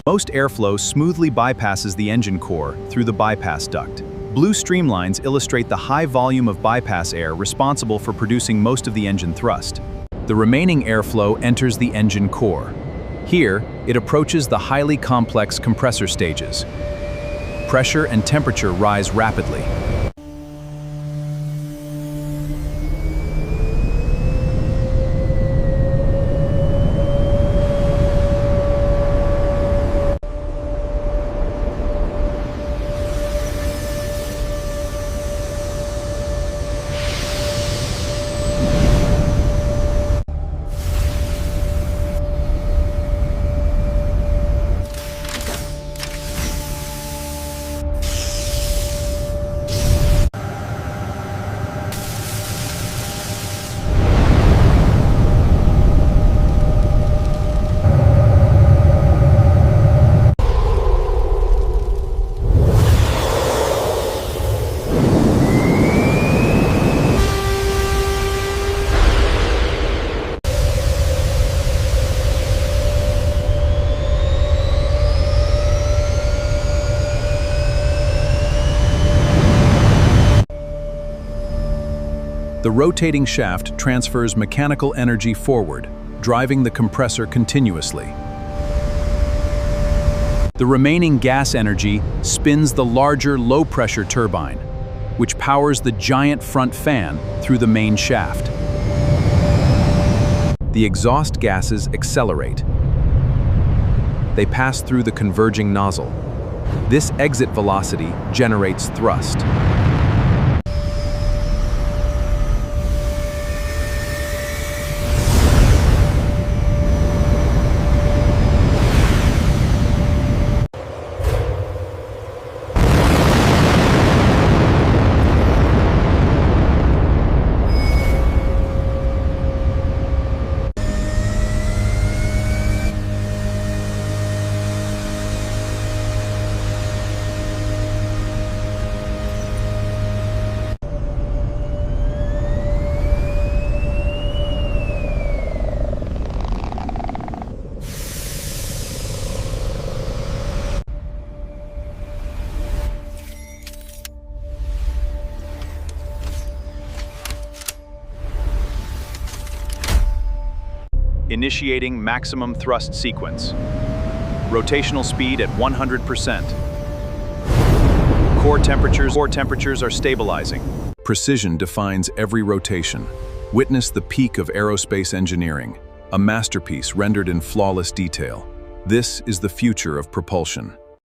Most airflow smoothly bypasses the engine core through the bypass duct. Blue streamlines illustrate the high volume of bypass air responsible for producing most of the engine thrust. The remaining airflow enters the engine core. Here, it approaches the highly complex compressor stages. Pressure and temperature rise rapidly. The rotating shaft transfers mechanical energy forward, driving the compressor continuously. The remaining gas energy spins the larger low-pressure turbine, which powers the giant front fan through the main shaft. The exhaust gases accelerate. They pass through the converging nozzle. This exit velocity generates thrust. Initiating maximum thrust sequence. Rotational speed at 100%. Core temperatures are stabilizing. Precision defines every rotation. Witness the peak of aerospace engineering, a masterpiece rendered in flawless detail. This is the future of propulsion.